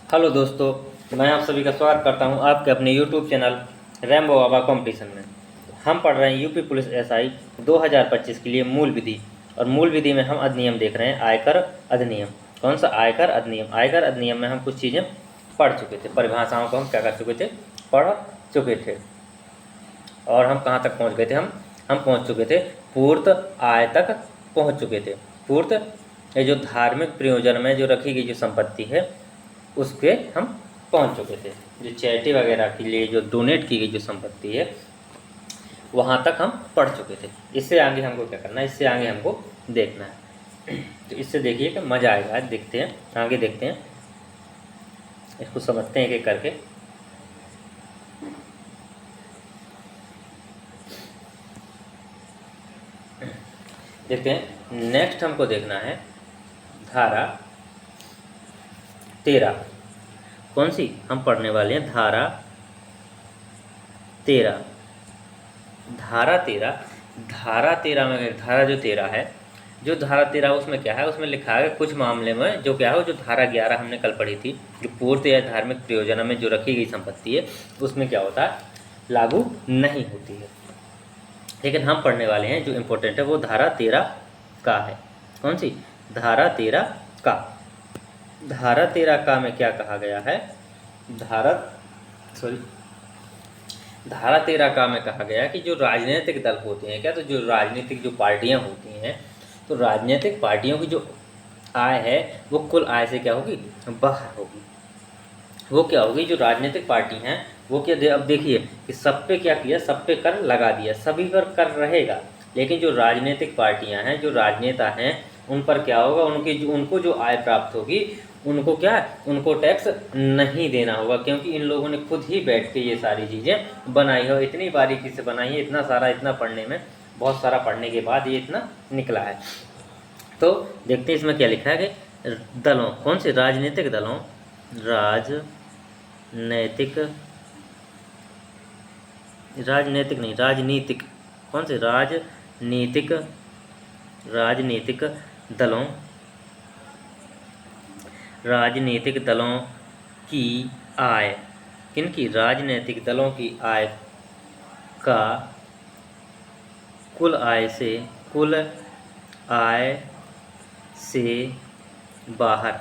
Hello दोस्तों, मैं आप सभी का स्वागत करता हूं आपके अपने यूट्यूब चैनल रैम्बो बाबा कंपटीशन में। हम पढ़ रहे हैं यूपी पुलिस एसआई 2025 के लिए मूल विधि। और मूल विधि में हम अधिनियम देख रहे हैं, आयकर अधिनियम। कौन सा? आयकर अधिनियम। आयकर अधिनियम में हम कुछ चीज़ें पढ़ चुके थे, परिभाषाओं को हम क्या कर चुके थे, पढ़ चुके थे। और हम कहाँ तक पहुँच गए थे? हम पहुँच चुके थे, पूर्त आय तक पहुँच चुके थे। पूर्त, ये जो धार्मिक प्रयोजन में जो रखी गई जो संपत्ति है उस पर हम पहुंच चुके थे। जो चैरिटी वगैरह के लिए जो डोनेट की गई जो संपत्ति है वहाँ तक हम पढ़ चुके थे। इससे आगे हमको क्या करना है, इससे आगे हमको देखना है। तो इससे देखिए कि मज़ा आएगा। देखते हैं, आगे देखते हैं, इसको समझते हैं एक एक करके। देखते हैं, नेक्स्ट हमको देखना है धारा 13। कौन सी हम पढ़ने वाले हैं? धारा 13। धारा 13, धारा 13 में धारा जो 13 है, जो धारा 13 उसमें क्या है? उसमें लिखा है कुछ मामले में जो क्या है, जो धारा 11 हमने कल पढ़ी थी, जो पूर्त या धार्मिक प्रयोजन में जो रखी गई संपत्ति है उसमें क्या होता है, लागू नहीं होती है। लेकिन हम पढ़ने वाले हैं जो इम्पोर्टेंट है वो धारा 13 का है। कौन सी? धारा 13 का। धारा 13 का में क्या कहा गया है? धारा 13 का में कहा गया कि जो राजनीतिक दल होते हैं क्या, तो जो राजनीतिक जो पार्टियां होती हैं, तो राजनीतिक पार्टियों की जो आय है वो कुल आय से क्या होगी, बाहर होगी। वो क्या होगी, जो राजनीतिक पार्टी हैं वो क्या अब देखिए कि सब पे क्या किया, सब पे कर लगा दिया, सभी पर कर रहेगा। लेकिन जो राजनीतिक पार्टियां हैं, जो राजनेता हैं, उन पर क्या होगा, उनको जो आय प्राप्त होगी उनको क्या है, उनको टैक्स नहीं देना होगा। क्योंकि इन लोगों ने खुद ही बैठ के ये सारी चीज़ें बनाई है, इतनी बारीकी से बनाई है, इतना सारा, इतना पढ़ने में, बहुत सारा पढ़ने के बाद ये इतना निकला है। तो देखते हैं इसमें क्या लिखा है कि दलों, कौन से? राजनीतिक दलों, राजनीतिक नहीं, राजनीतिक, कौन से? राजनीतिक दलों, राजनीतिक दलों की आय, किनकी? राजनीतिक दलों की आय का कुल आय से बाहर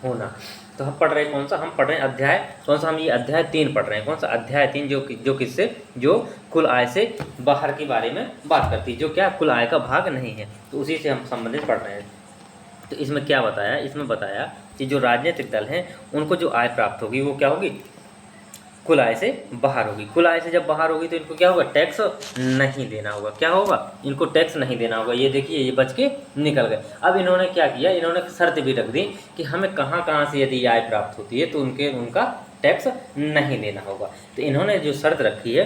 होना। तो हम पढ़ रहे हैं कौन सा? हम पढ़ रहे हैं अध्याय, कौन सा? हम ये अध्याय 3 पढ़ रहे हैं। कौन सा? अध्याय 3, जो किससे, जो कुल आय से बाहर के बारे में बात करती है, जो क्या कुल आय का भाग नहीं है, तो उसी से हम संबंधित पढ़ रहे हैं। तो इसमें क्या बताया? इसमें बताया कि जो राजनीतिक दल हैं उनको जो आय प्राप्त होगी वो क्या होगी, कुल आय से बाहर होगी। कुल आय से जब बाहर होगी तो इनको क्या होगा, टैक्स नहीं देना होगा। क्या होगा? इनको टैक्स नहीं देना होगा। ये देखिए, ये बच के निकल गए। अब इन्होंने क्या किया, इन्होंने शर्त भी रख दी कि हमें कहाँ कहाँ से यदि आय प्राप्त होती है तो उनका टैक्स नहीं देना होगा। तो इन्होंने जो शर्त रखी है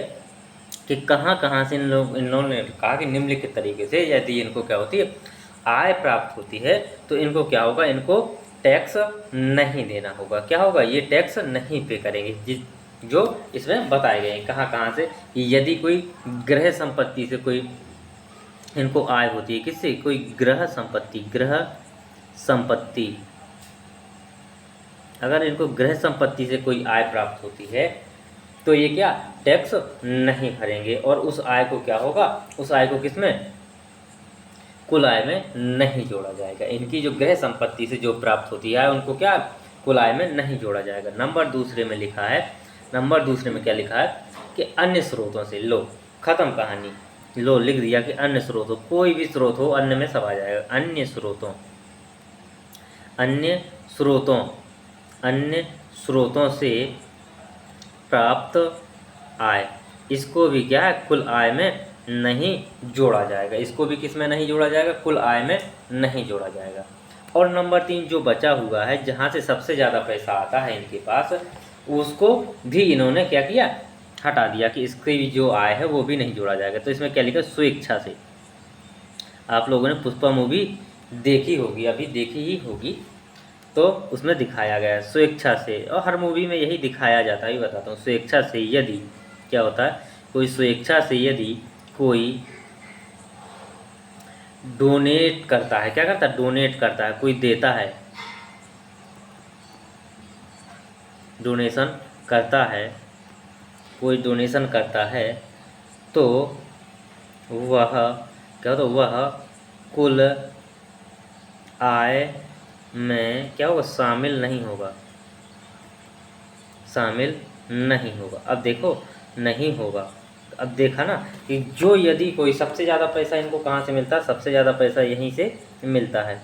कि कहाँ कहाँ से इन्होंने कहा कि निम्नलिखित तरीके से यदि इनको क्या होती है, आय प्राप्त होती है, तो इनको क्या होगा, इनको टैक्स नहीं देना होगा। क्या होगा? ये टैक्स नहीं पे करेंगे, जो इसमें बताए गए हैं कहाँ कहाँ से। यदि कोई गृह संपत्ति से कोई इनको आय होती है, किससे? कोई गृह संपत्ति, अगर इनको गृह संपत्ति से कोई आय प्राप्त होती है तो ये क्या, टैक्स नहीं भरेंगे। और उस आय को क्या होगा, उस आय को किसमें, कुल आय में नहीं जोड़ा जाएगा। इनकी जो गृह संपत्ति से जो प्राप्त होती है उनको क्या, कुल आय में नहीं जोड़ा जाएगा। नंबर दूसरे में लिखा है, नंबर दूसरे में क्या लिखा है कि अन्य स्रोतों से, लो खत्म कहानी, लो लिख दिया कि अन्य स्रोतों, कोई भी स्रोत हो, अन्य में सब आ जाएगा। अन्य स्रोतों, अन्य स्रोतों से प्राप्त आय, इसको भी क्या है, कुल आय में नहीं जोड़ा जाएगा। इसको भी किस में नहीं जोड़ा जाएगा, कुल आय में नहीं जोड़ा जाएगा। और नंबर 3 जो बचा हुआ है, जहाँ से सबसे ज़्यादा पैसा आता है इनके पास, उसको भी इन्होंने क्या किया, हटा दिया कि इसकी जो आय है वो भी नहीं जोड़ा जाएगा। तो इसमें क्या लिखा, स्वेच्छा से। आप लोगों ने पुष्पा मूवी देखी होगी, अभी देखी ही होगी, तो उसमें दिखाया गया है स्वेच्छा से। और हर मूवी में यही दिखाया जाता है, बताता हूँ। स्वेच्छा से यदि क्या होता है, कोई स्वेच्छा से यदि कोई डोनेट करता है, क्या करता है, डोनेट करता है, कोई देता है, डोनेशन करता है, कोई डोनेशन करता है तो वह क्या होता है, वह कुल आय में क्या होगा, शामिल नहीं होगा, शामिल नहीं होगा। अब देखो नहीं होगा, अब देखा ना कि जो यदि कोई सबसे ज़्यादा पैसा इनको कहाँ से मिलता है, सबसे ज़्यादा पैसा यहीं से मिलता है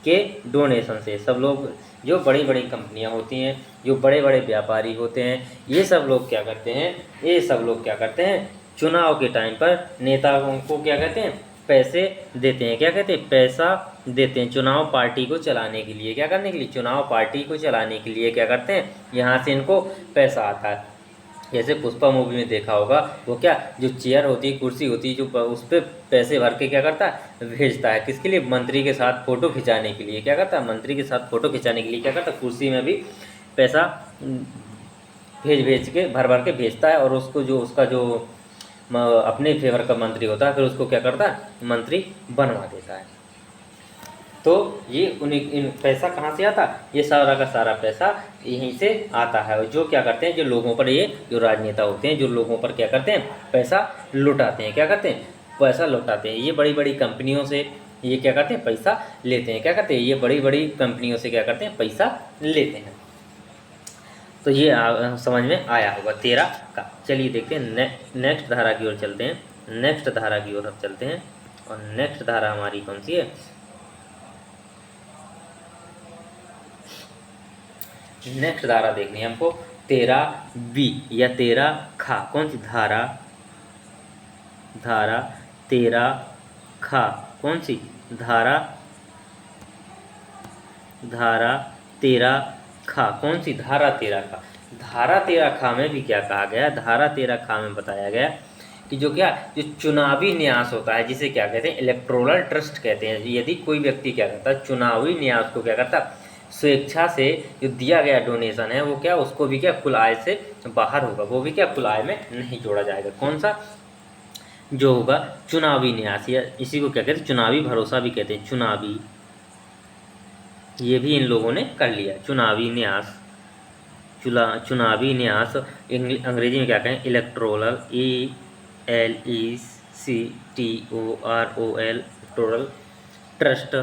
कि डोनेशन से। सब लोग जो बड़ी बड़ी कंपनियां होती हैं, जो बड़े बड़े व्यापारी होते हैं, ये सब लोग क्या करते हैं, ये सब लोग क्या करते हैं, चुनाव के टाइम पर नेताओं को क्या कहते हैं, पैसे देते हैं। क्या कहते हैं, पैसा देते हैं चुनाव पार्टी को चलाने के लिए। क्या करने के लिए, चुनाव पार्टी को चलाने के लिए क्या करते हैं, यहाँ से इनको पैसा आता है। जैसे पुष्पा मूवी में देखा होगा, वो क्या जो चेयर होती है, कुर्सी होती है, जो उस पर पैसे भर के क्या करता है, भेजता है किसके लिए, मंत्री के साथ फ़ोटो खिंचाने के लिए। क्या करता है, मंत्री के साथ फ़ोटो खिंचाने के लिए क्या करता है, कुर्सी में भी पैसा भेज भेज के भर भर के भेजता है, और उसको जो उसका जो अपने फेवर का मंत्री होता है, फिर उसको क्या करता है, मंत्री बनवा देता है। तो ये उन्हीं इन पैसा कहाँ से आता, ये सारा का सारा पैसा यहीं से आता है। और जो क्या करते हैं, जो लोगों पर, ये जो राजनेता होते हैं, जो लोगों पर क्या करते हैं, पैसा लुटाते हैं। क्या करते हैं, पैसा लुटाते हैं। ये बड़ी बड़ी कंपनियों से ये क्या करते हैं, पैसा लेते हैं। क्या करते हैं, ये बड़ी बड़ी कंपनियों से क्या करते हैं, पैसा लेते हैं। तो ये समझ में आया होगा 13 का। चलिए देखते हैं नेक्स्ट धारा की ओर चलते हैं। नेक्स्ट धारा की ओर हम चलते हैं, और नेक्स्ट धारा हमारी कौन सी है, नेक्स्ट धारा देखनी है हमको 13B या 13 कौन सी धारा, धारा 13 कौन सी धारा, धारा 13 कौन सी, धारा 13 धारा 13 में भी क्या कहा गया, धारा 13 में बताया गया कि जो क्या, जो चुनावी न्यास होता है, जिसे क्या कहते हैं, इलेक्टोरल ट्रस्ट कहते हैं। यदि कोई व्यक्ति क्या करता है, चुनावी न्यास को क्या करता है, स्वेच्छा से जो दिया गया डोनेशन है, वो क्या, उसको भी क्या कुल आय से बाहर होगा, वो भी क्या कुल आय में नहीं जोड़ा जाएगा। कौन सा, जो होगा चुनावी न्यास, या इसी को क्या कहते हैं, चुनावी भरोसा भी कहते हैं, चुनावी, ये भी इन लोगों ने कर लिया, चुनावी न्यास। चुनावी न्यास अंग्रेजी में क्या कहें, electoral, ELECTORAL, electoral trust,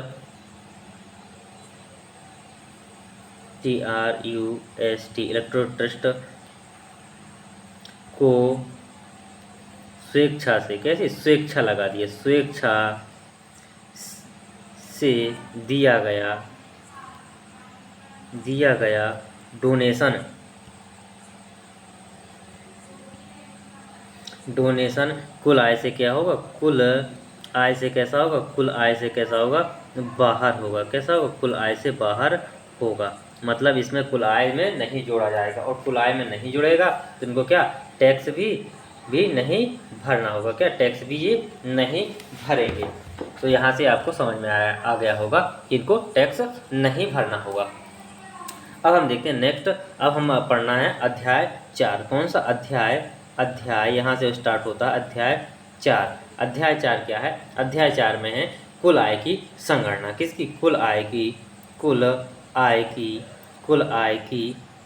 TRUST, electoral trust को स्वेच्छा से, कैसे, स्वेच्छा लगा दिया, स्वेच्छा से दिया गया डोनेशन कुल आय से क्या होगा, कुल आय से कैसा होगा, कुल आय से कैसा होगा, बाहर होगा। कैसा होगा, कुल आय से बाहर होगा। मतलब इसमें कुल आय में नहीं जोड़ा जाएगा, और कुल आय में नहीं जुड़ेगा तो इनको क्या, टैक्स भी नहीं भरना होगा। क्या, टैक्स भी ये नहीं भरेंगे। तो यहाँ से आपको समझ में आ गया होगा कि इनको टैक्स नहीं भरना होगा। अब हम देखते हैं नेक्स्ट, अब हम पढ़ना है अध्याय 4। कौन सा अध्याय यहाँ से स्टार्ट होता है, अध्याय 4। अध्याय 4 क्या है, अध्याय 4 में है कुल आय की संगणना। किसकी, कुल आय की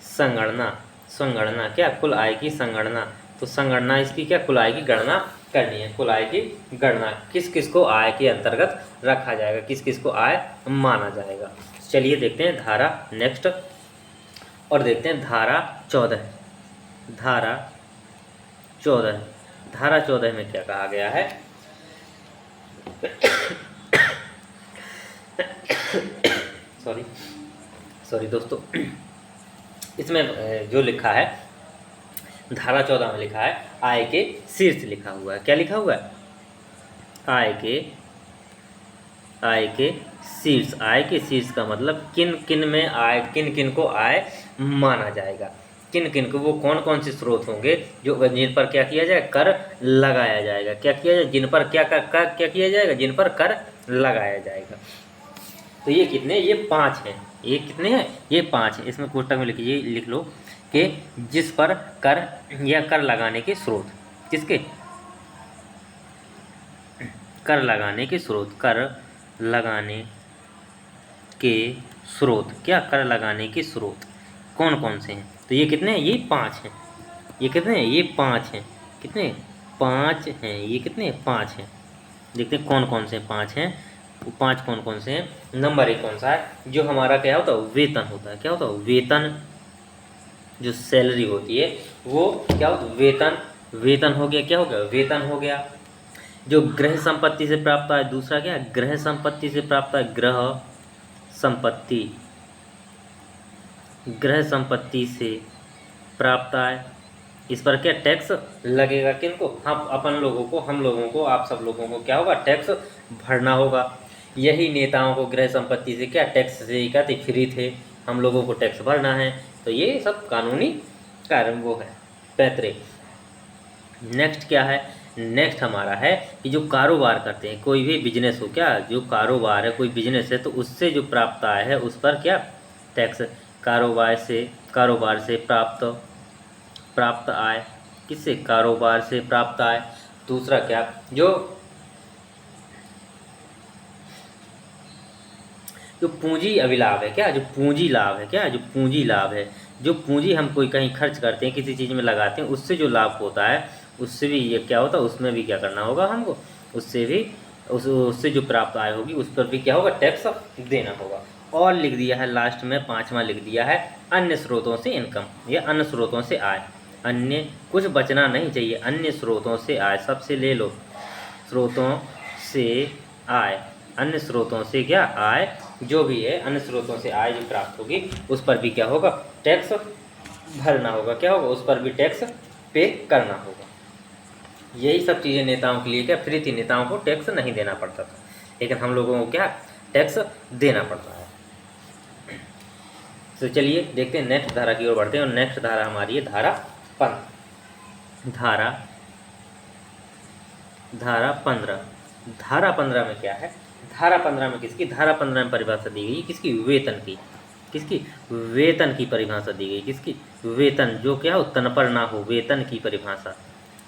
संगणना। क्या, कुल आय की संगणना। तो संगणना इसकी क्या, कुल आय की गणना करनी है। कुल आय की गणना, किस किस को आय के अंतर्गत रखा जाएगा, किस किस को आय माना जाएगा। चलिए देखते हैं धारा नेक्स्ट, और देखते हैं धारा 14। धारा 14 में क्या कहा गया है, सॉरी दोस्तों, इसमें जो लिखा है, धारा 14 में लिखा है आय के शीर्ष लिखा हुआ है। क्या लिखा हुआ है, आय के शीर्ष। आय के शीर्ष का मतलब किन किन में आय, किन किन को आय माना जाएगा, किन किन को, वो कौन कौन से स्रोत होंगे जो जिन पर क्या किया जाए, कर लगाया जाएगा। क्या किया जाए, जिन पर क्या किया जाएगा, जिन पर कर लगाया जाएगा। तो ये कितने, ये 5 हैं। ये कितने हैं, ये 5 हैं। इसमें कोष्टक में लिख लो कि जिस पर कर या कर लगाने के स्रोत, किसके, कर लगाने के स्रोत, क्या, कर लगाने के स्रोत। कौन कौन से हैं? तो ये कितने हैं? ये 5 हैं। ये कितने हैं? ये 5 हैं। कितने? 5 हैं। ये कितने? 5 हैं। देखते हैं कौन कौन से 5 हैं। वो 5 कौन कौन से हैं? नंबर 1 कौन सा है? जो हमारा क्या होता है? वेतन होता है। क्या होता है? वेतन। जो सैलरी होती है वो क्या होता है? वेतन। वेतन हो गया। क्या हो गया? वेतन हो गया। जो गृह संपत्ति से प्राप्त आय, दूसरा क्या है? गृह संपत्ति से प्राप्त आय। गृह संपत्ति। गृह संपत्ति से प्राप्त आय, इस पर क्या टैक्स लगेगा? किनको? हम अपन लोगों को, हम लोगों को, आप सब लोगों को क्या होगा? टैक्स भरना होगा। यही नेताओं को गृह संपत्ति से क्या टैक्स से क्या थे? फ्री थे। हम लोगों को टैक्स भरना है। तो ये सब कानूनी कारण वो है। 35। नेक्स्ट क्या है? नेक्स्ट हमारा है कि जो कारोबार करते हैं, कोई भी बिजनेस हो, क्या जो कारोबार है, कोई बिजनेस है, तो उससे जो प्राप्त आय है उस पर क्या टैक्स? कारोबार से प्राप्त आय। किससे? कारोबार से प्राप्त आय। दूसरा क्या? जो पूंजी अभिलाभ है, क्या जो पूंजी लाभ है, क्या जो पूंजी लाभ है, जो पूंजी हम कोई कहीं खर्च करते हैं, किसी चीज़ में लगाते हैं, उससे जो लाभ होता है, उससे भी ये क्या होता है? उसमें भी क्या करना होगा हमको? उससे भी उससे जो प्राप्त आय होगी उस पर भी क्या होगा? टैक्स देना होगा। और लिख दिया है लास्ट में 5वां लिख दिया है अन्य स्रोतों से इनकम, या अन्य स्रोतों से आय। अन्य कुछ बचना नहीं चाहिए। अन्य स्रोतों से आय सबसे ले लो। स्रोतों से आय, अन्य स्रोतों से क्या आय, जो भी है अन्य स्रोतों से आय जो प्राप्त होगी उस पर भी क्या होगा? टैक्स भरना होगा। क्या होगा? उस पर भी टैक्स पे करना होगा। यही सब चीज़ें नेताओं के लिए क्या फ्री थी? नेताओं को टैक्स नहीं देना पड़ता था, लेकिन हम लोगों को क्या टैक्स देना पड़ता है। तो चलिए देखते हैं नेक्स्ट धारा की ओर बढ़ते हैं। और नेक्स्ट धारा हमारी है धारा 15। धारा 15। धारा 15 में क्या है? धारा 15 में किसकी? धारा 15 में परिभाषा दी गई किसकी? वेतन की। किसकी? वेतन की परिभाषा दी गई। किसकी? वेतन। जो क्या हो? तन पर ना हो। वेतन की परिभाषा।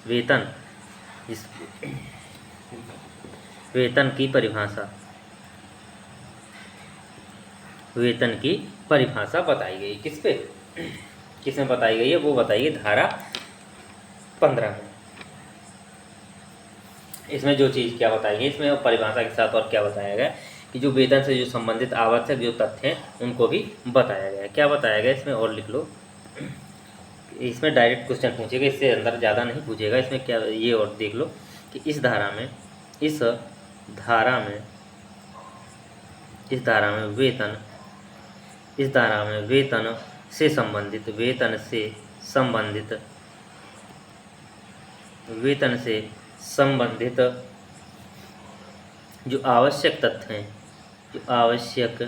वेतन। इस वेतन की परिभाषा। वेतन की परिभाषा बताई गई किस पे? किसमें बताई गई है? वो बताइए धारा 15 में। इसमें जो चीज़ क्या बताई गई, इसमें परिभाषा के साथ और क्या बताया गया कि जो वेतन से जो संबंधित आवश्यक जो तथ्य हैं उनको भी बताया गया। क्या बताया गया इसमें? और लिख लो। इसमें डायरेक्ट क्वेश्चन पूछेगा, इससे अंदर ज़्यादा नहीं पूछेगा। इसमें क्या ये और देख लो कि इस धारा में वेतन, इस धारा में वेतन से संबंधित जो आवश्यक तथ्य हैं, जो आवश्यक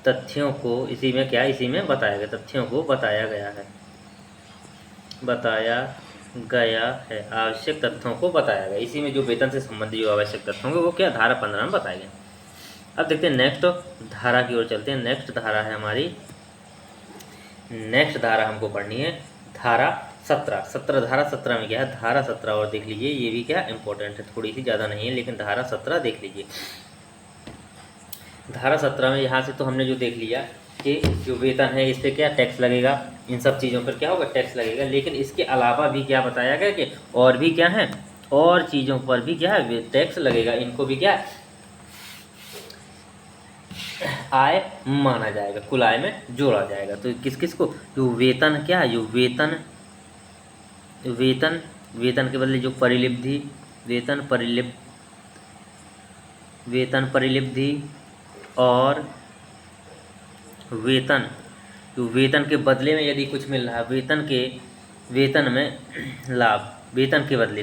तथ्यों को इसी में बताया गया। तथ्यों को बताया गया है। आवश्यक तथ्यों को बताया गया। इसी में जो वेतन से संबंधित जो आवश्यक तथ्य होंगे वो क्या धारा 15 में बताए गए। अब देखते हैं नेक्स्ट धारा की ओर चलते हैं। नेक्स्ट धारा है हमारी, नेक्स्ट धारा हमको पढ़नी है धारा 17। धारा 17 में क्या है? धारा 17 और देख लीजिए, ये भी क्या इंपॉर्टेंट है, थोड़ी सी ज़्यादा नहीं है, लेकिन धारा 17 देख लीजिए। धारा 17 में यहाँ से तो हमने जो देख लिया कि जो वेतन है इस पर क्या टैक्स लगेगा, इन सब चीज़ों पर क्या होगा? टैक्स लगेगा। लेकिन इसके अलावा भी क्या बताया गया कि और भी क्या है? और चीज़ों पर भी क्या है? टैक्स लगेगा। इनको भी क्या आय माना जाएगा, कुल आय में जोड़ा जाएगा। तो किस किस को? जो वेतन क्या है? जो वेतन के बदले जो परिलिब्धि, वेतन परिलिब्धि और वेतन, जो वेतन के बदले में यदि कुछ मिल रहा है, वेतन में लाभ, वेतन के बदले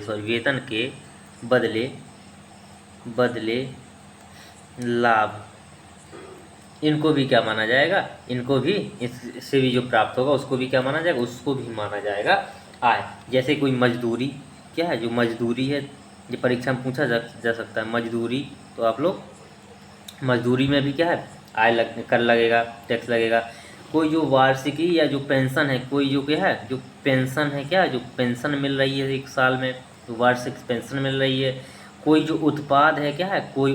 लाभ, इनको भी क्या माना जाएगा? इनको भी, इससे भी जो प्राप्त होगा उसको भी क्या माना जाएगा? उसको भी माना जाएगा आय। जैसे कोई मजदूरी, क्या है? जो मजदूरी है, ये परीक्षा में पूछा जा सकता है। मजदूरी, तो आप लोग मजदूरी में भी क्या है? कर लगेगा, टैक्स लगेगा। कोई जो वार्षिकी या जो पेंशन है, कोई जो क्या है? जो पेंशन है, क्या जो पेंशन मिल रही है एक साल में, तो वार्षिक पेंशन मिल रही है। कोई जो उत्पाद है, क्या है? कोई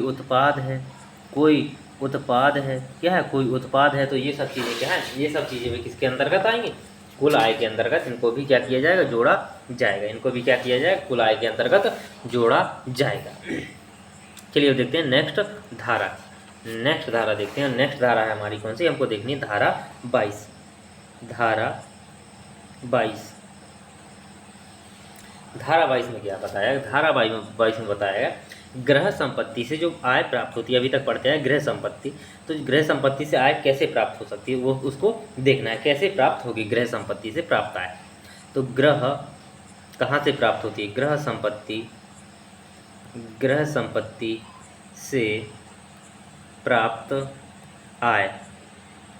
उत्पाद है, क्या है, कोई उत्पाद है, तो ये सब चीज़ें क्या है, ये सब चीज़ें भी किसके अंतर्गत आएंगी, कुल आय के अंतर्गत। इनको भी क्या किया जाएगा, जोड़ा जाएगा। इनको भी क्या किया जाएगा, कुल आय के अंतर्गत जोड़ा जाएगा। चलिए अब देखते हैं नेक्स्ट धारा। नेक्स्ट धारा देखते हैं। नेक्स्ट धारा है हमारी कौन सी, हमको देखनी है धारा 22। धारा 22, धारा 22 में क्या बताया, धारा 22 में बताया ग्रह संपत्ति से जो आय प्राप्त होती है। अभी तक पढ़ते हैं गृह संपत्ति, तो गृह संपत्ति से आय कैसे प्राप्त हो सकती है वो उसको देखना है, कैसे प्राप्त होगी गृह संपत्ति से प्राप्त आय। तो ग्रह कहाँ से प्राप्त होती है, गृह संपत्ति, गृह संपत्ति से प्राप्त आय,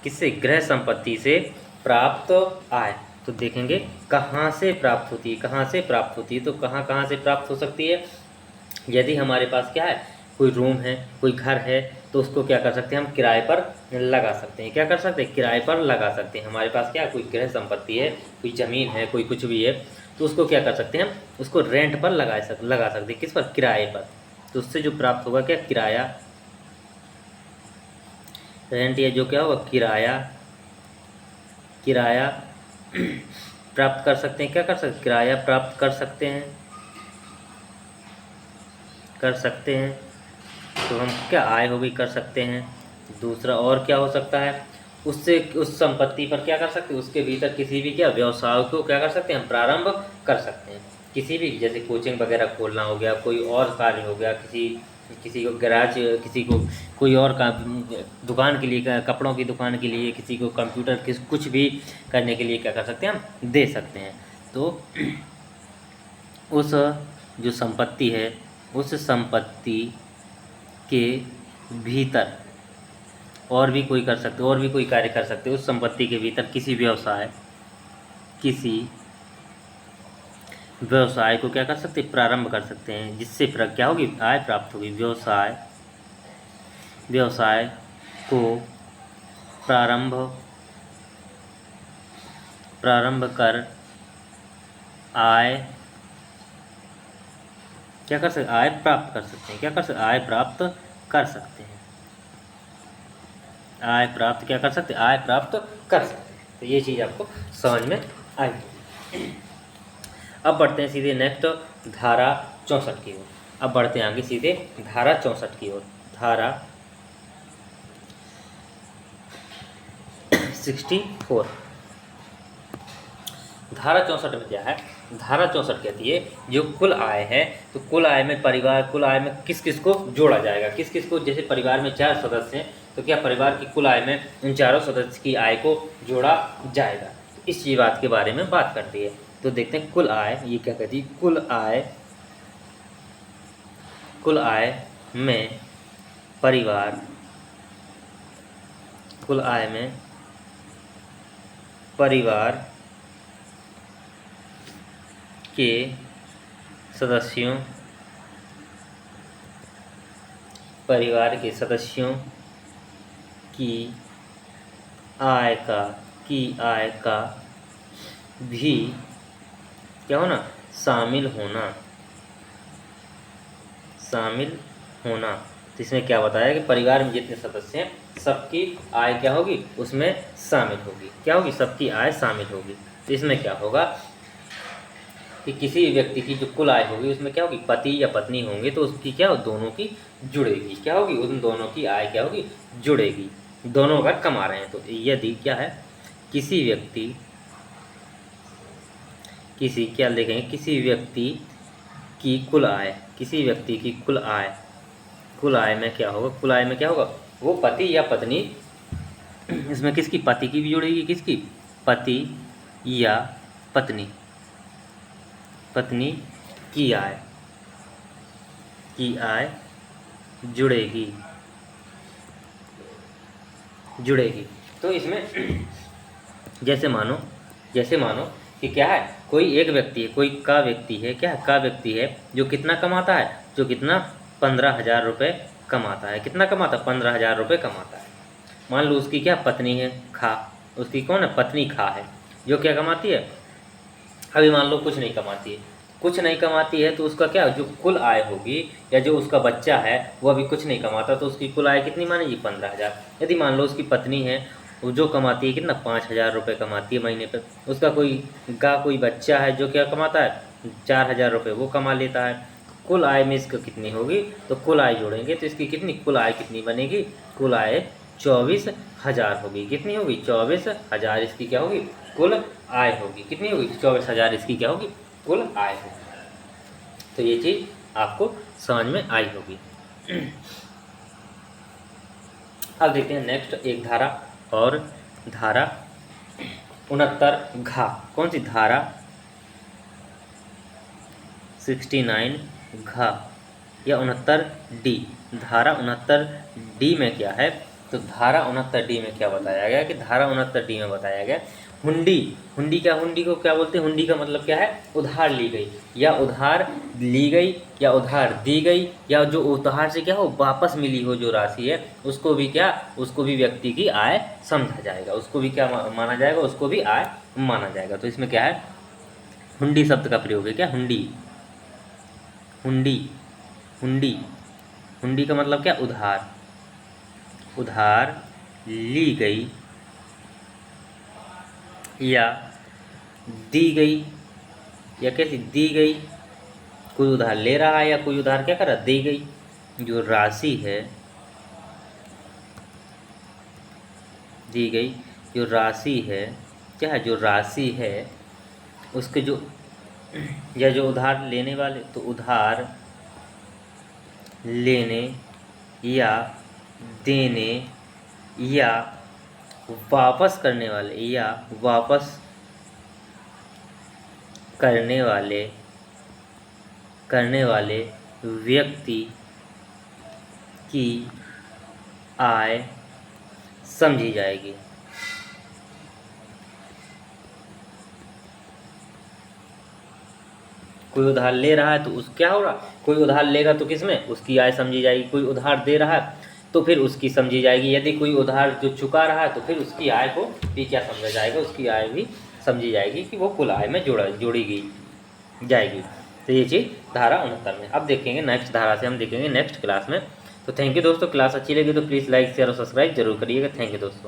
किससे, गृह संपत्ति से प्राप्त आय। तो देखेंगे कहाँ से प्राप्त होती है, कहाँ से प्राप्त होती है, तो कहाँ कहाँ से प्राप्त हो सकती है। यदि हमारे पास क्या है, कोई रूम है, कोई घर है, तो उसको क्या कर सकते हैं, हम किराए पर लगा सकते हैं। क्या कर सकते हैं, किराए पर लगा सकते हैं। हमारे पास क्या है, कोई गृह संपत्ति है, कोई ज़मीन है, कोई कुछ भी है, तो उसको क्या कर सकते हैं हम, उसको रेंट पर लगा सकते हैं। किस पर, किराए पर। तो उससे जो प्राप्त होगा क्या, किराया, रेंट, या जो क्या होगा, किराया, किराया प्राप्त कर सकते हैं। क्या कर सकते, किराया प्राप्त कर सकते हैं, कर सकते हैं। तो हम क्या, आय हो गई, कर सकते हैं। दूसरा और क्या हो सकता है, उससे उस संपत्ति पर क्या कर सकते हैं, उसके भीतर किसी भी क्या व्यवसाय को क्या कर सकते हैं, हम प्रारंभ कर सकते हैं। किसी भी, जैसे कोचिंग वगैरह खोलना हो गया, कोई और कार्य हो गया, किसी को गैराज, किसी को कोई और का दुकान के लिए, कपड़ों की दुकान के लिए, किसी को कंप्यूटर कुछ भी करने के लिए क्या कर सकते हैं, हम दे सकते हैं। तो उस जो संपत्ति है, उस संपत्ति के भीतर और भी कोई कर सकते, और भी कोई कार्य कर सकते, उस संपत्ति के भीतर किसी व्यवसाय, किसी व्यवसाय को क्या कर सकते, प्रारंभ कर सकते हैं, जिससे क्या होगी, आय प्राप्त होगी। व्यवसाय, व्यवसाय को प्रारंभ कर आय क्या कर सकते, आय प्राप्त कर सकते हैं। क्या कर सकते, आय प्राप्त कर सकते हैं। आय प्राप्त क्या कर सकते, आय प्राप्त कर सकते हैं। तो ये चीज़ आपको समझ में आएगी। अब बढ़ते हैं सीधे नेक्स्ट धारा 64 की ओर। अब बढ़ते हैं आगे सीधे धारा 64 की ओर। धारा 64, धारा 64 में क्या है, धारा 64 कहती है जो कुल आय है, तो कुल आय में परिवार, कुल आय में किस किस को जोड़ा जाएगा, किस किस को, जैसे परिवार में 4 सदस्य हैं, तो क्या परिवार की कुल आय में उन चारों सदस्य की आय को जोड़ा जाएगा। तो इस चीज बात के बारे में बात करती है। तो देखते हैं कुल आय, ये क्या कहती है, कुल आय, कुल आय में परिवार, कुल आय में परिवार के सदस्यों, परिवार के सदस्यों की आय का भी क्या होना, शामिल होना। तो इसमें क्या बताया कि परिवार में जितने सदस्य हैं सबकी आय क्या होगी, उसमें शामिल होगी। क्या होगी, सबकी आय शामिल होगी। तो इसमें क्या होगा कि किसी व्यक्ति की जो कुल आय होगी उसमें क्या होगी, पति या पत्नी होंगे तो उसकी क्या हो, दोनों की जुड़ेगी। क्या होगी, उन दोनों की आय क्या होगी, जुड़ेगी। दोनों अगर कमा रहे हैं तो। यदि क्या है, किसी व्यक्ति, किसी क्या लिखेंगे, किसी व्यक्ति की कुल आय, किसी व्यक्ति की कुल आय, कुल आय में क्या होगा, कुल आय में क्या होगा, वो पति या पत्नी, इसमें किसकी, पति की भी जुड़ेगी, किसकी, पति या पत्नी, पत्नी की आय जुड़ेगी। तो इसमें जैसे मानो कि क्या है, कोई एक व्यक्ति है, कोई का व्यक्ति है, क्या है, का व्यक्ति है जो कितना कमाता है, जो कितना 15,000 रुपये कमाता है। कितना कमाता है, 15,000 रुपये कमाता है। मान लो उसकी क्या पत्नी है, खा, उसकी कौन है, पत्नी खा है, जो क्या कमाती है, अभी मान लो कुछ नहीं कमाती है, कुछ नहीं कमाती है तो उसका क्या जो कुल आय होगी, या जो उसका बच्चा है वो अभी कुछ नहीं कमाता तो उसकी कुल आय कितनी मानेगी 15,000। यदि मान लो उसकी पत्नी है वो जो कमाती है कितना 5,000 रुपये कमाती है महीने पर, उसका कोई बच्चा है जो क्या कमाता है 4,000 रुपये वो कमा लेता है, कुल आय में इसका कितनी होगी, तो कुल आय जोड़ेंगे तो इसकी कितनी कुल आय कितनी बनेगी, कुल आय 24,000 होगी। कितनी होगी 24,000 इसकी क्या होगी कुल आय होगी। कितनी होगी 24,000 इसकी क्या होगी कुल आय होगी। तो ये चीज़ आपको समझ में आई होगी। अब देखते हैं नेक्स्ट एक धारा और धारा 69 घा। कौन सी धारा 69 घा या 69 डी। धारा 69 डी में क्या है, तो धारा 69 डी में क्या बताया गया कि धारा 69 डी में बताया गया हुंडी। हुंडी को क्या बोलते हैं, हुंडी का मतलब क्या है उधार ली गई या उधार ली गई या उधार दी गई, या जो उधार से क्या हो वापस मिली हो जो राशि है उसको भी व्यक्ति की आय समझा जाएगा, उसको भी क्या माना जाएगा, उसको भी आय माना जाएगा। तो इसमें क्या है हुंडी शब्द का प्रयोग है। क्या हुंडी, हुंडी का मतलब क्या उधार ली गई या दी गई, या कैसी दी गई, कोई उधार ले रहा है या कोई उधार क्या कर रहा दी गई, जो राशि है दी गई, जो राशि है क्या है जो राशि है उसके जो या जो उधार लेने वाले, तो उधार लेने या देने या वापस करने वाले व्यक्ति की आय समझी जाएगी। कोई उधार ले रहा है तो उस क्या होगा, कोई उधार लेगा तो किसमें उसकी आय समझी जाएगी, कोई उधार दे रहा है तो फिर उसकी समझी जाएगी, यदि कोई उधार जो चुका रहा है तो फिर उसकी आय को भी क्या समझा जाएगा, उसकी आय भी समझी जाएगी कि वो कुल आय में जोड़ी गई जाएगी। तो ये चीज़ धारा 69 में। अब देखेंगे नेक्स्ट धारा से हम देखेंगे नेक्स्ट क्लास में। तो थैंक यू दोस्तों, क्लास अच्छी लगी तो प्लीज़ लाइक शेयर और सब्सक्राइब जरूर करिएगा। थैंक यू दोस्तों।